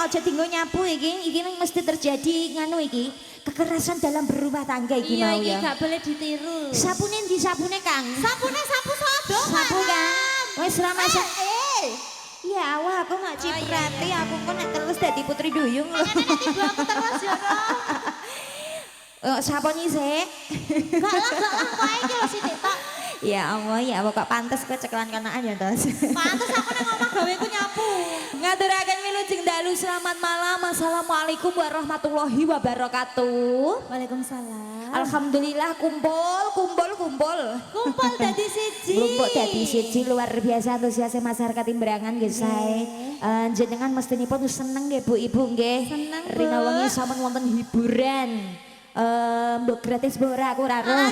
aja tinggal nyapu iki mesti terjadi nganu iki kekerasan dalam berumah tangga iki mau ya. Iya, gak boleh ditiru. Sapune ndi sapune Kang? Sapune sapu sodo. Sapu Kang. Wis ra masak. Ya Allah, aku gak ciprati, aku kok nek terus dadi putri duyung lho. Nanti aku terus ya toh. Sapone sik. Gak lah, kok iki lho sithik tok. Ya Allah, ya Allah kok pantes kowe cekelan kanaan ya, Tos. Pantes aku nang omah gaweku nyapu. Ngaturaken wilujeng dalu selamat malam. Assalamualaikum warahmatullahi wabarakatuh. Waalaikumsalam. Alhamdulillah kumpul. Kumpul dadi siji. Kumpul dadi siji luar biasa antusiasme masyarakat Imbrangan nggih sae. Jenengan mestinipun seneng nggih Bu Ibu nggih. Seneng. Rina wengi sampun wonten hiburan. mbok gratis ora aku ora roh.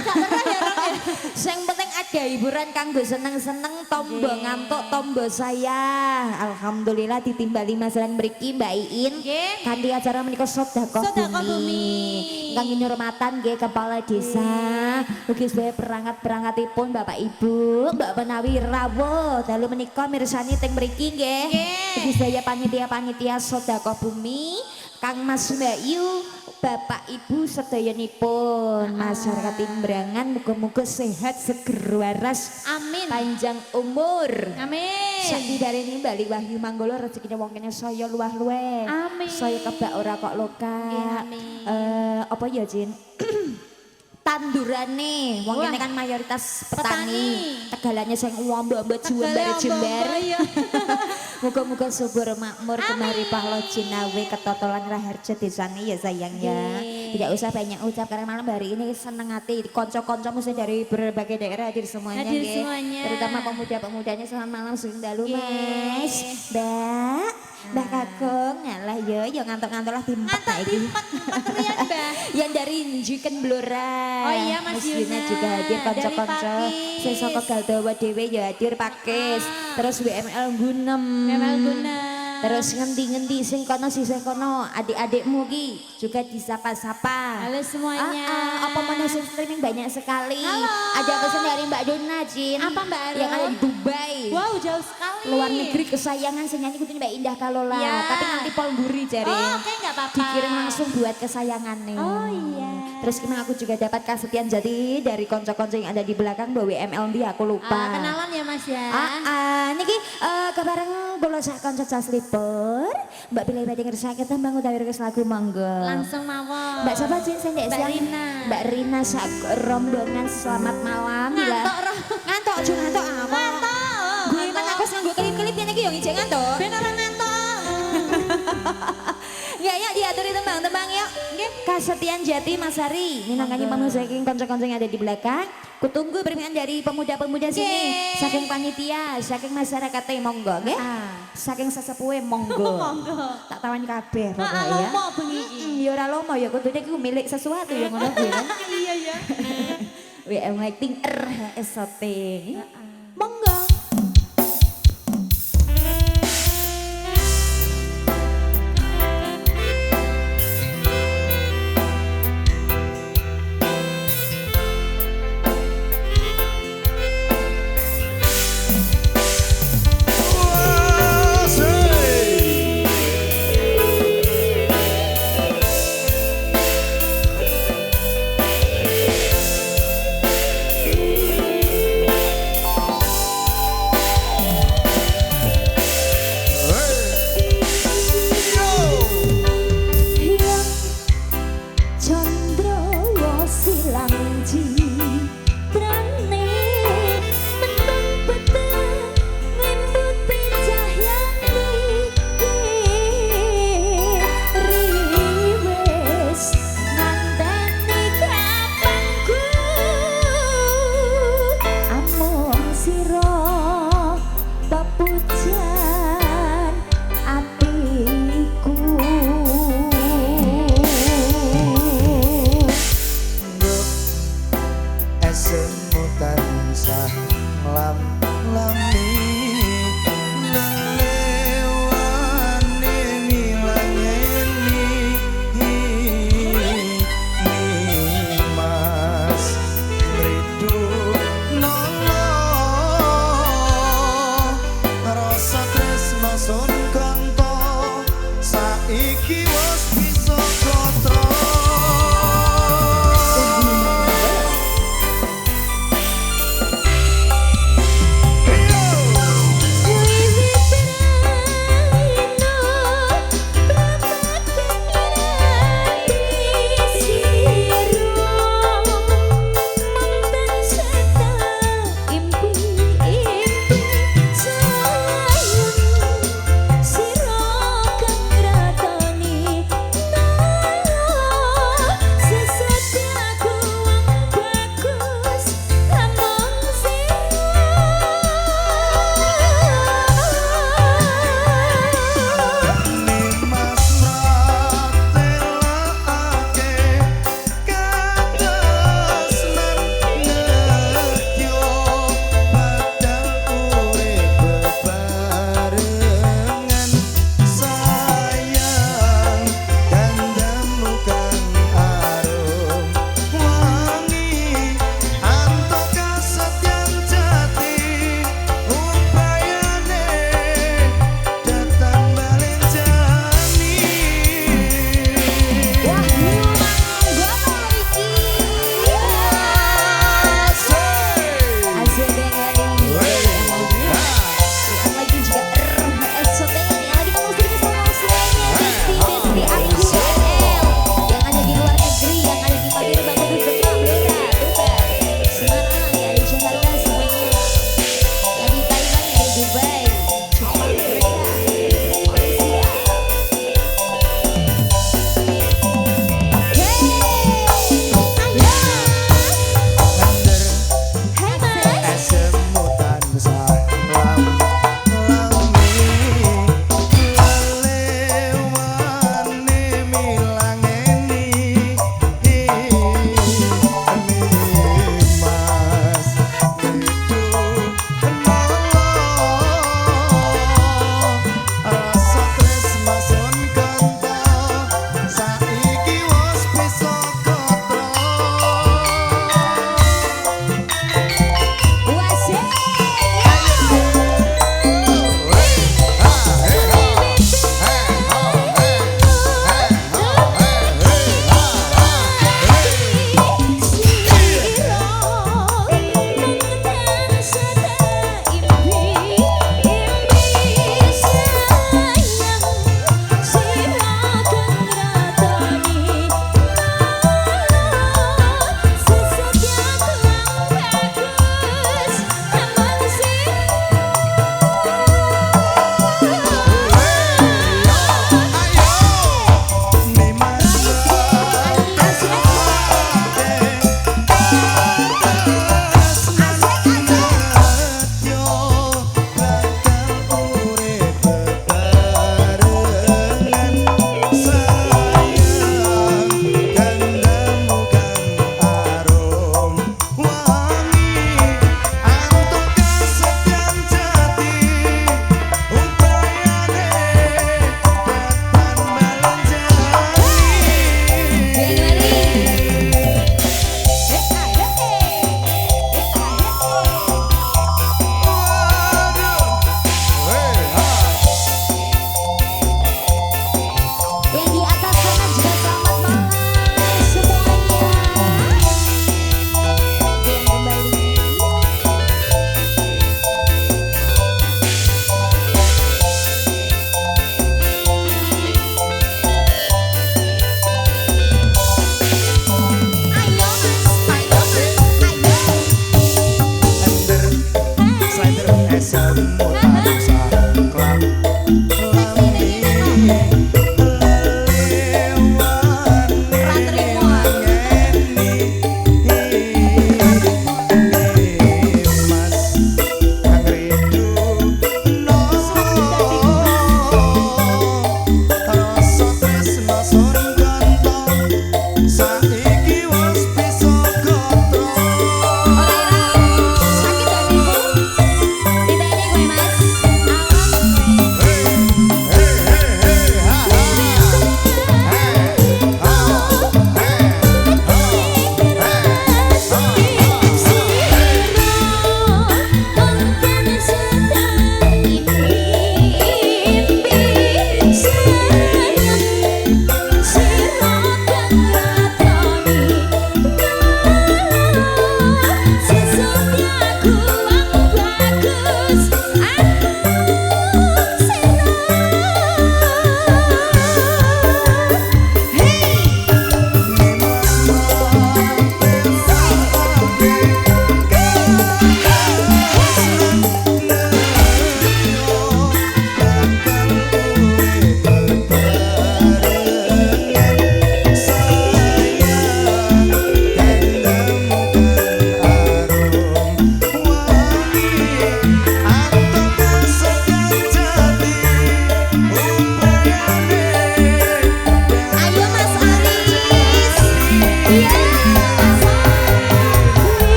Sing penting ada hiburan kanggo seneng-seneng tombo ngantuk tombo saya. Alhamdulillah ditimbali masalah mriki Mbak Iin. Kanthi acara menika sedekah bumi. Kang nyurmatan nggih kepala desa. Ugi sedaya perangkat-perangkatipun Bapak Ibu, Mbak Menawi rawuh dalu menika mirsani teng mriki nggih. Ugi sedaya panitia-panitia sedekah bumi, Kang Mas Mbak Yu, Bapak Ibu sedayanipun masyarakat Imbrangan muga-muga sehat seger waras Amin. panjang umur. Amin. Sakti darini Bali Wahyu Manggolo rezekine wong kene saya luah-lueh. Amin. Saya kebak ora kok loka. Amin. Apa ya Jin? Tandurane wong kene kan mayoritas petani. Tegalannya sing uwamba-amba jembar-jembar. Muga-muga subur makmur kemari pahlo jinawe ketotolan raharja desane ya sayang ya. Tidak usah banyak ucap karena malam hari ini seneng hati konco-konco mesti dari berbagai daerah hadir semuanya. Hadir nggih. semuanya. Terutama pemuda-pemudanya selamat malam sing dalu Mas. Mbak Kakung ngalah yo ngantuk-ngantuk lah timpek iki. Rian Mbak. Yang dari Njuken Blora. Oh iya, Mas Yuna. juga hadir Dari konco-konco. Pakis. Sing saka Galdawa dhewe ya hadir Pakis. Terus WML Gunem. Memang guna. Terus ngendi-ngendi sing kono sisih kono adik-adikmu ki juga disapa-sapa. Halo semuanya. Apa mana sing streaming banyak sekali. Halo. Ada pesan dari Mbak Dona Jin. Apa, Mbak Aro? Yang ada di Dubai. Wow, jauh sekali. Luar negeri kesayangan sing nyanyi kudu Mbak Indah Kalola. Ya. Tapi nanti Pol Buri jare. Oh, oke enggak apa-apa. Dikirim langsung buat kesayangannya. Oh iya. Terus kemarin aku juga dapat kasetian jadi dari konco-konco yang ada di belakang Mbak WML dia aku lupa. Kenalan ya Mas ya. Niki kebareng kula sak kanca Caslipur. Mbak pilih badhe ngersake tembang utawi request lagu monggo. Langsung mawon. Mbak siapa sih sing ndek Mbak siang? Rina. Mbak Rina sak rombongan selamat malam. Ngantok roh. Ngantok aja ngantok apa? Ngantok. Gue man aku sanggo klip-klip yen iki yo ngijek ngantuk. Ben ora ngantok. Ya diaturi tembang-tembang yuk. Nggih. Kasetian Jati Mas Hari. Minangkani pamu saking kanca-kanca yang ada di belakang. Kutunggu permintaan dari pemuda-pemuda sini. Saking panitia, saking masyarakat monggo nggih. Saking sesepuhe monggo. Monggo. Tak tawani kabeh pokoknya ya. Lomo bengi iki. Ya ora lomo ya kudune iku milik sesuatu ya ngono kuwi. Iya ya. WM Lighting RHS Shooting. Monggo.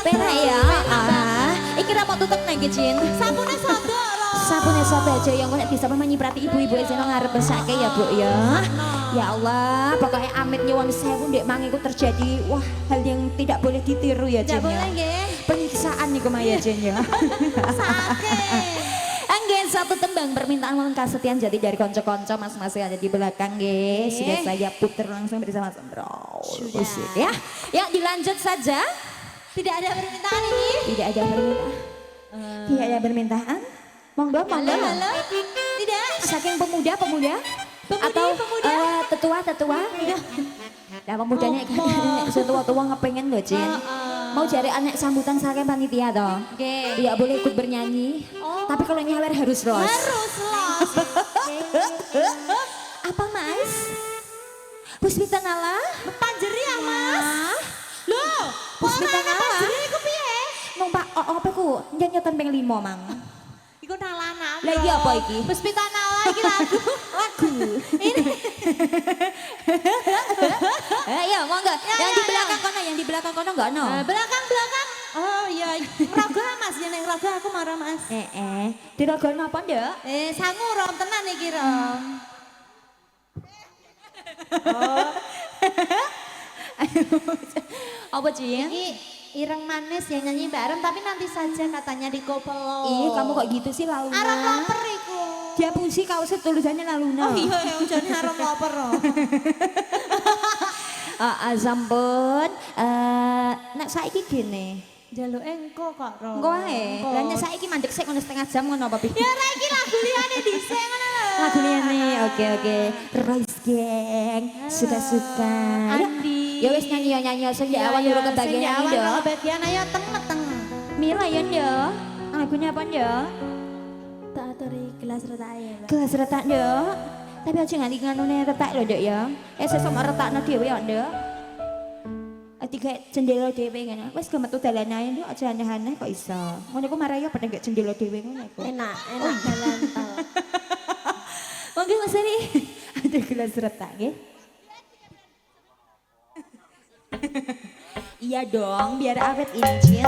Penak ya. Iki ra mau tutup nang Jin. Sapune sodo lho. Sapune sodo aja yang nek bisa menyiprati ibu-ibu sing ngarep besake ya, Bu ya. Ya Allah, pokoknya amit nyuwun sewu ndek mangiku terjadi wah hal yang tidak boleh ditiru ya, Jin. Tidak boleh nggih. Penyiksaan niku Maya Jin ya. Sakit. Anggen satu tembang permintaan mohon kasetian jadi dari konco-konco mas-mas yang ada di belakang nggih. Sudah saya putar langsung bersama Sembro. Sudah. Musik ya. Ya dilanjut saja. Tidak ada permintaan ini. Tidak ada permintaan. Tidak ada permintaan. Monggo, monggo. Halo. Tidak. Saking pemuda atau pemuda. tetua. Nah pemudanya kan setua-tua ngepengen loh Jin. Mau cari anak sambutan saking panitia toh. Oke. Tidak boleh ikut bernyanyi. Oh. Tapi kalau nyawer harus los. Harus los. Apa Mas? Puspita Nala? Panjeri ya Mas. Loh, Puspita Nala? Panjeri iku piye? Numpak apa ku? Nyanyotan ping 5 mang. Iku nalana. Lah iya apa iki? Puspita Nala iki lagu. Ini. Ya monggo. Yang di belakang kono enggak no. Belakang. Oh iya, raga Mas, ya nek raga aku marah Mas. Diragono apa ndak? Sangu rom tenan iki rom. Apa Jin? Ini ireng manis yang nyanyi bareng tapi nanti saja katanya di kopelo. Ih, kamu kok gitu sih Launa? Arep loper iku. Dia puisi kaosnya tulisannya Laluna. Oh iya, ujane arep loper loh. Sampun. Nek saiki gini. Jaluk engko kok rom. Engko ae. Lah nek saiki mandek sik ngono setengah jam ngono apa piye? Ya ra iki lagu liyane dhisik ngono lho. Lagu liyane. Oke. Royce Gang. Suka-suka. Andi. Ya wis nyanyi sing di awan urung kebagian nyanyi Awan yo. kebagian ayo teng-teng. Mila ya yo. Lagunya apa yo? Tak aturi gelas retak ya, Mbak. Gelas retak yo. Tapi aja nganti nganune retak lho Nduk ya. Sesuk mak retakno dhewe ya Nduk. Tiga jendela dhewe ngene. Wis gemetu dalan ae Nduk aja aneh-aneh kok iso. Ngono ku marah ya padha gak jendela dhewe ngono iku. Enak jalan tol. Monggo Mas Eri. Ada gelas retak nggih. Iya dong, biar awet incin.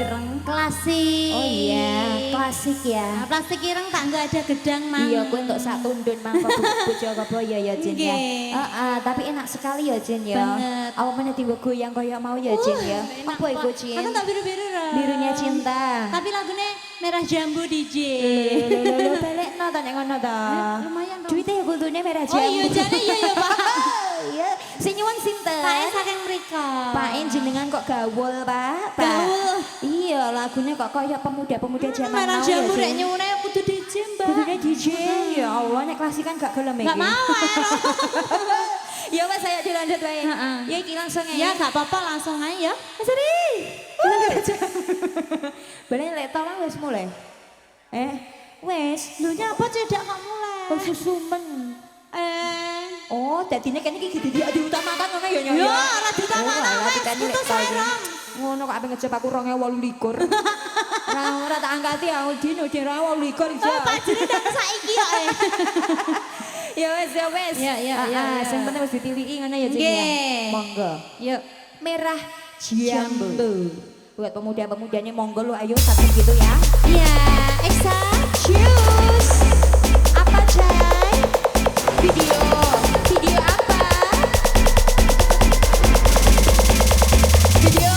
ireng. Klasik. Oh iya, klasik Nah, ya. plastik ireng tak nggak ada gedang mang. Iya, gue untuk sak tundun mangko bojo apa ya ya Jin ya. Nggih. Heeh, tapi enak sekali ya Jin ya. Banget. Awak mana tiba goyang kayak mau ya Jin ya. Enak Apa iku kok. Jin? Aku tak biru-biru loh. Birunya cinta. Tapi lagunya merah jambu DJ. Lho balik no tanya ngono ta. Lumayan dong. Duitnya ya kudune merah Oh iya jambu. jane iya ya Pak. Iya, sing nyuwun sinten? Pak En saking mriko. Pak En jenengan kok gaul, Pak? Pak. Gaul. Iya, lagunya kok kayak pemuda-pemuda zaman Merah now jambu ya, rek Jin. nyuwune kudu DJ Mbak. Kudune DJ. Ya Allah, nek klasikan gak gelem iki. Enggak mau Ya wes saya dilanjut wae. Heeh. Ya iki langsung Ya enggak apa-apa langsung aja ya. Seri. Boleh lek tawang wis mulai. Wes. Lu nyapa cedak kok mulai. Oh susumen. Oh, dadine kene iki diutamakan ngono ya Yo ora ditamakan wes putus ae Rom. Ngono kok ape ngecep aku 2028. Ora tak angkati aku dino 2028 iso. Oh Pak Jene tak saiki kok Ya wes ya wes. Ya. Sing penting wis ditiliki ngono ya Cing ya. Nggih. Monggo. Yuk. Merah jambu. Buat pemuda-pemudanya monggo lu ayo satu gitu ya. Ya, Eksa Choose. Apa Jay? Video. Video apa? Video.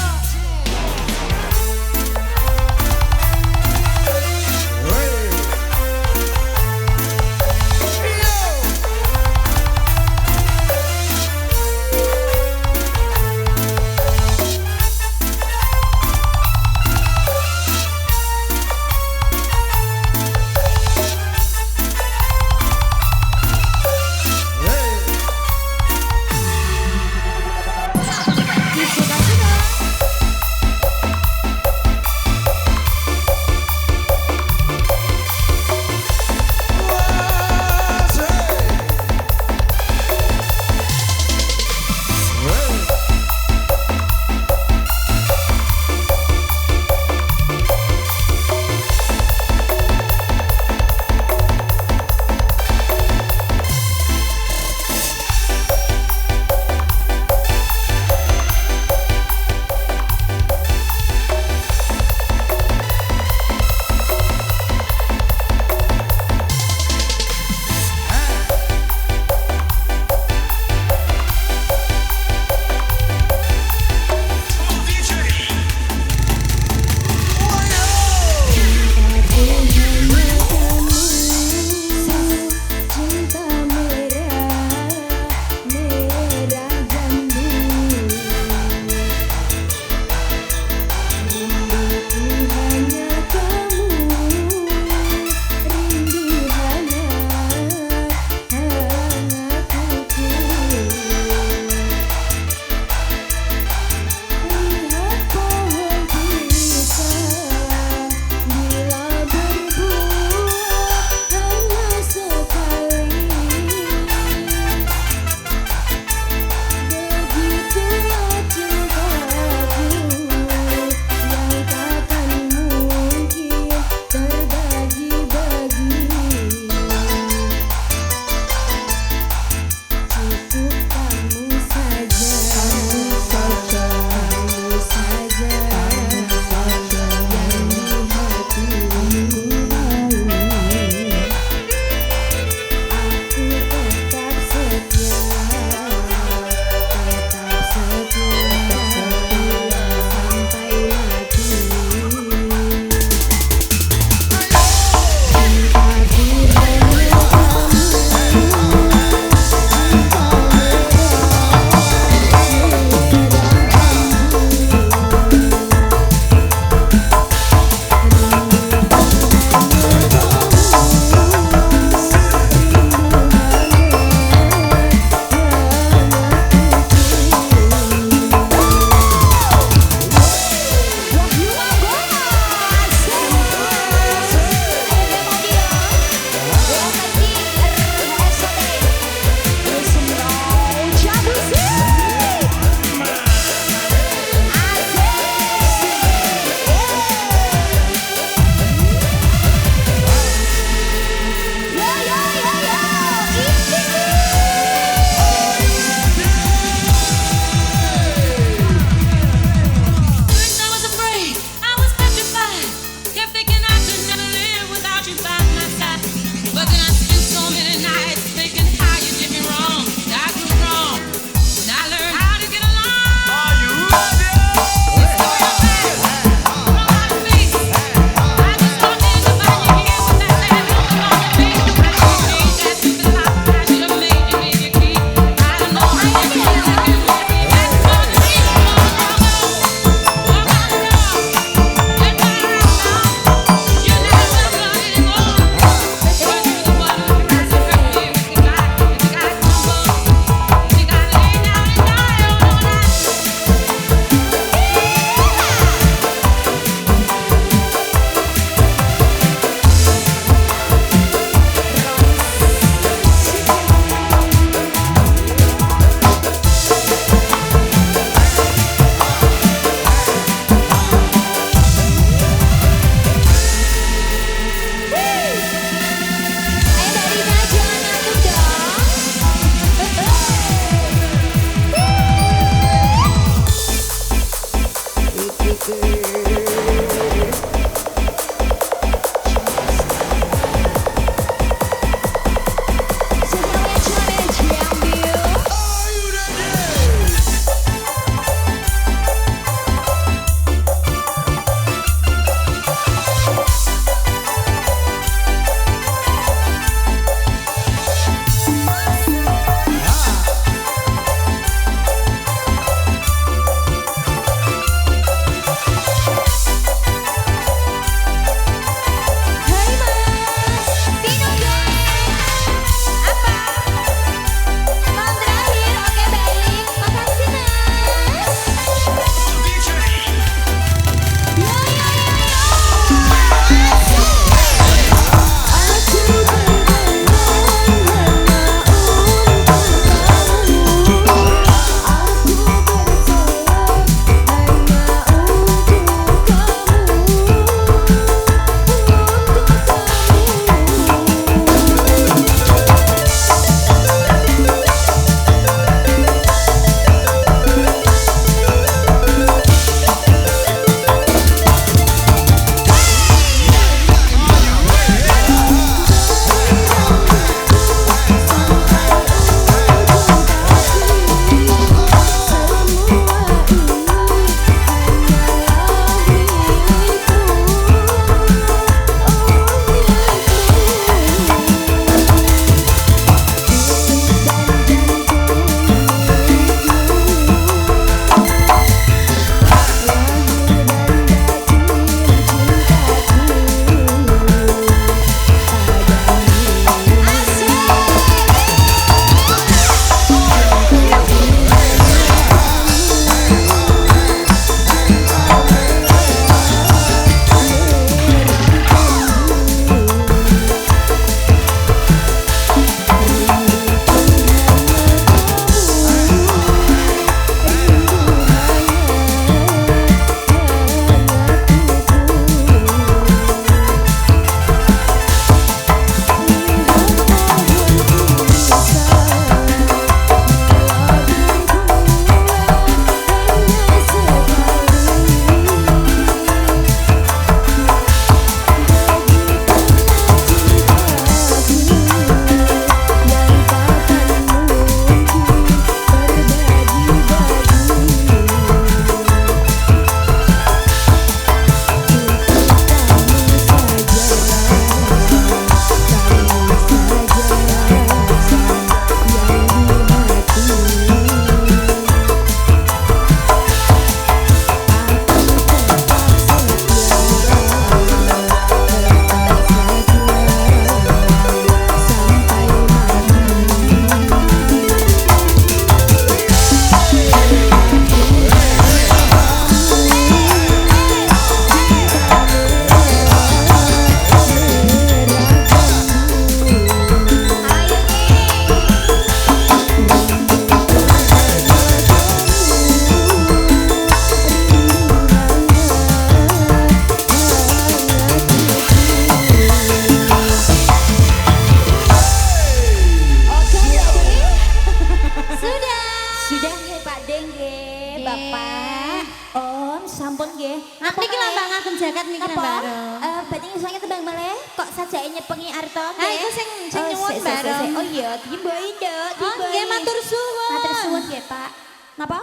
sampun nggih. Niki lambangaken jaket niki Napa? bareng. Badhe ngisonge tembang malih kok sajake nyepengi arto Ah nggih. iku sing nyuwun bareng. Oh iya, dimboi nduk, Oh nggih matur suwun. Matur suwun nggih, Pak. Napa?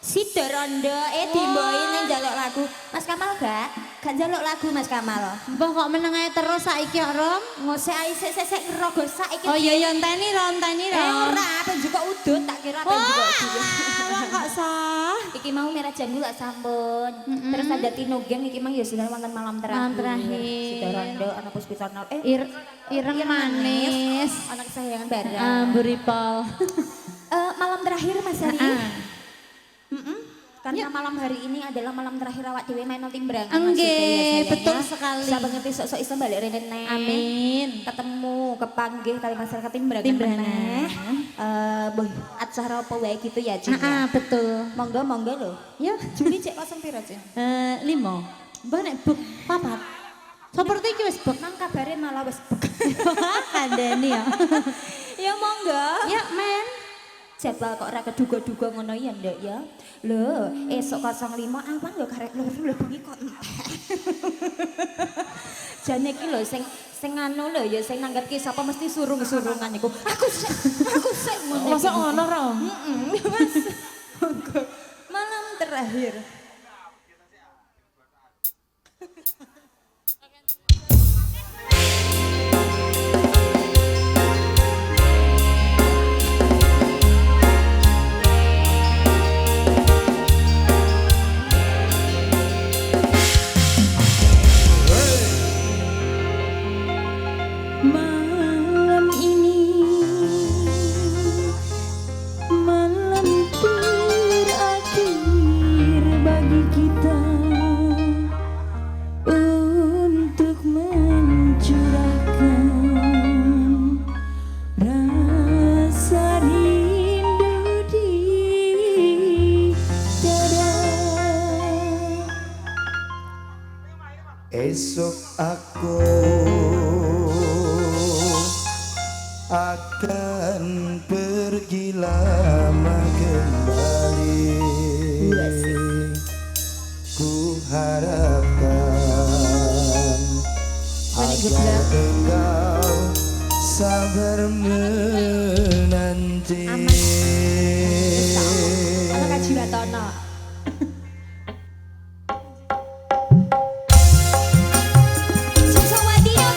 Sido rondo dimboi ning njaluk lagu. Mas Kamal gak? Gak njaluk lagu Mas Kamal. Mbah kok meneng ae terus saiki kok Rom. Ngose ae sik ngerogo saiki. Oh iya ya enteni Rom, enteni Rom. Ora, apa juga udut tak kira apa juga udut. Wah kok sah. Iki mau merah jambu gak sampun. Terus ada Tinogeng iki mang ya sudah wonten malam terakhir. Malam terakhir. Sudah rondo ana puspitonal. Ireng manis. Anak kesayangan bareng. Buripol. Malam terakhir Mas Ari. Karena Ya. malam hari ini adalah malam terakhir awak dhewe main nang Timbrang. Enggih, betul sekali. Saben ngerti sok-sok iso balik rene neh. Amin. Ketemu kepanggih kali masyarakat Timbrang. Timbrangan. Boy, acara apa wae gitu ya, Jun. Betul. Monggo lho. Ya, Juli cek kosong pira, Jun? 5. Mbah nek buk papat. Seperti iki wis buk. Nang kabare malah wis bek. Kandani ya. Ya monggo. Ya, men. Jadwal kok ora keduga-duga ngono ya, Nduk ya. Lho, esok 05 awan yo karek loro lho bengi kok entek. Jane iki lho sing anu lho ya sing nanggepke sapa mesti surung-surungan iku. Aku sik ngono. Masa ngono, Rom? Mas. Monggo. Malam terakhir. Malam ini malam terakhir bagi kita untuk mencurahkan rasa rindu di dada. Esok aku akan pergi lama kembali. Ku harapkan agar engkau sabar menanti. Ana kajiwatono. Suksawati yo,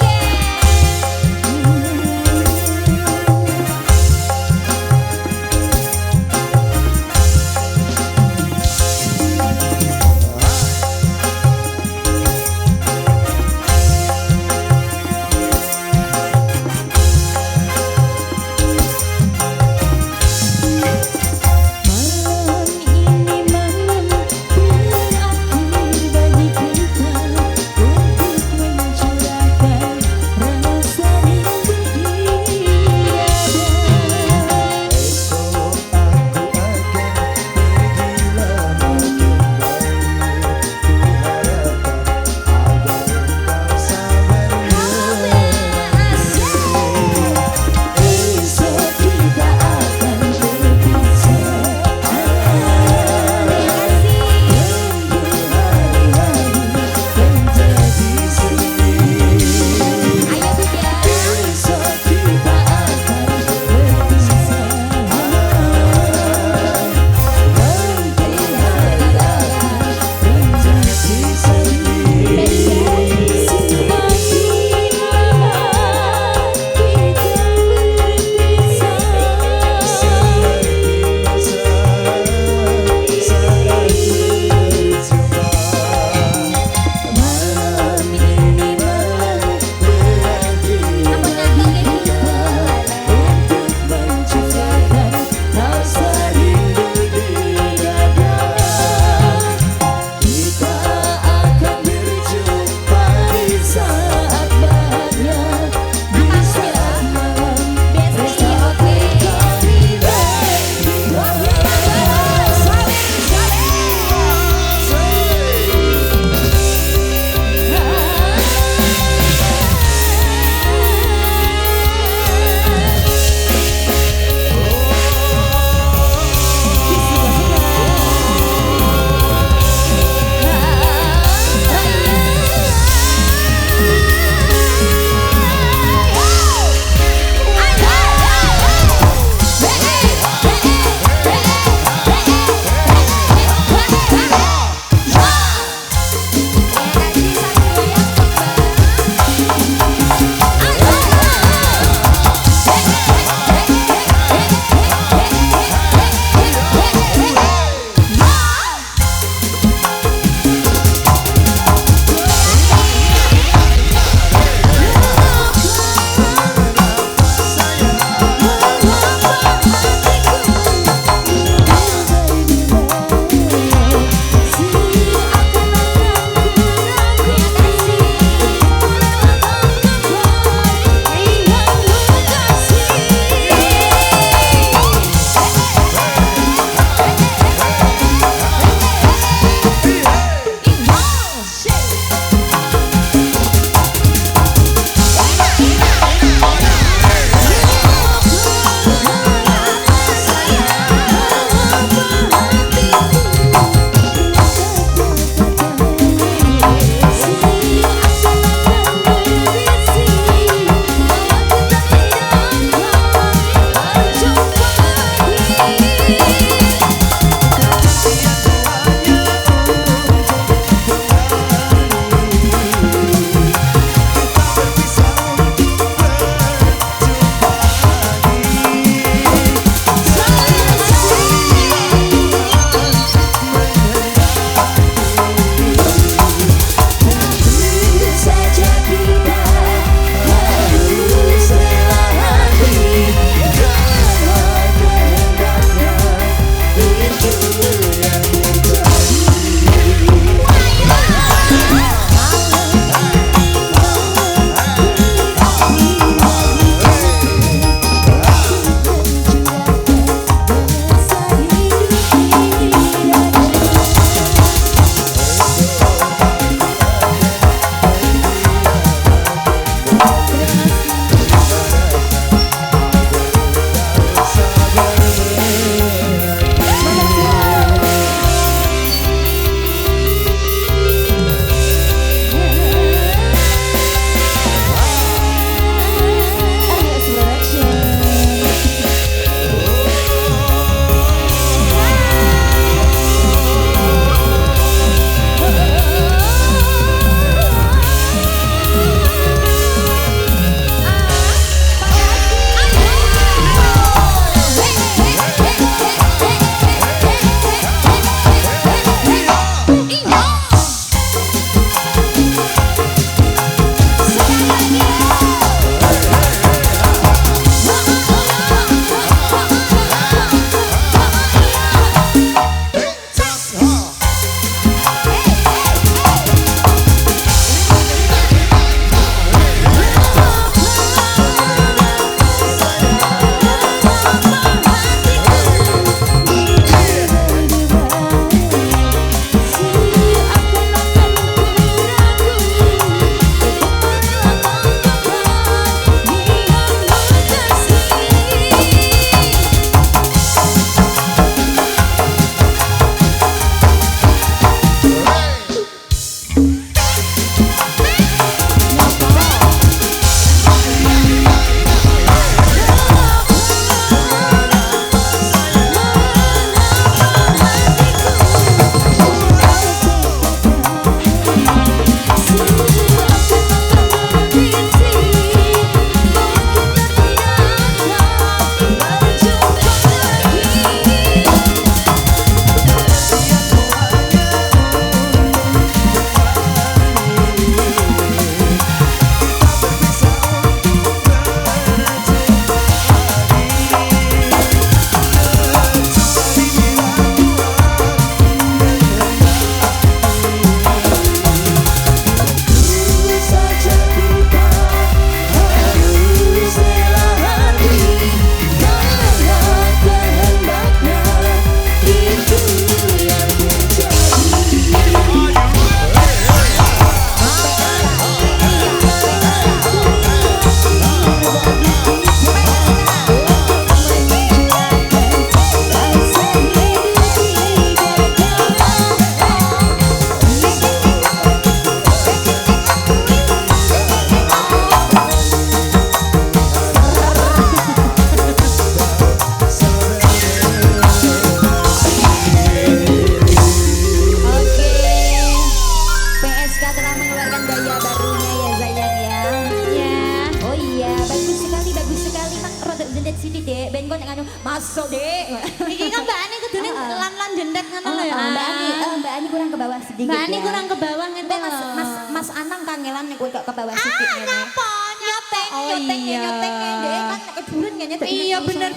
bawah sedikit Mbak Ani ya. kurang ke bawah ngene Mas, loh. mas Anang kangelan nih gue ke bawah sedikit ngene. Nyapa? Nyoteng, Oh, nyoteng, iya. nyoteng, deh kan keduren kayaknya tadi. Iya benar.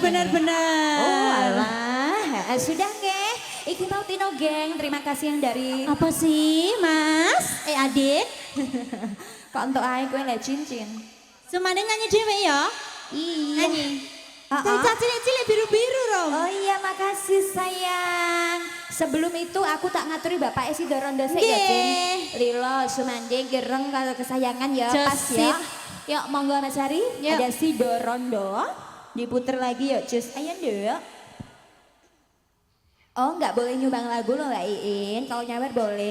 Oh alah, sudah nggih. Iki mau Tino geng, terima kasih yang dari Apa sih, Mas? Adik. kok untuk ae kowe le cincin. Sumane nyanyi dhewe ya? Iya. Nyanyi. Ah, Cerita ah. cilik-cilik biru-biru, Rom. Oh iya makasih sayang. Sebelum itu aku tak ngaturi Bapak Esi Dorondo sik ya, Nggih. Cin. Lilo sumanding gereng kalau kesayangan ya pas ya. Josit. Yuk monggo Mas Ari, Yuk. ada si Dorondo. Diputer lagi yuk, cus. Ayo Nduk. Oh nggak boleh nyumbang lagu loh Mbak Iin, kalau nyawer boleh.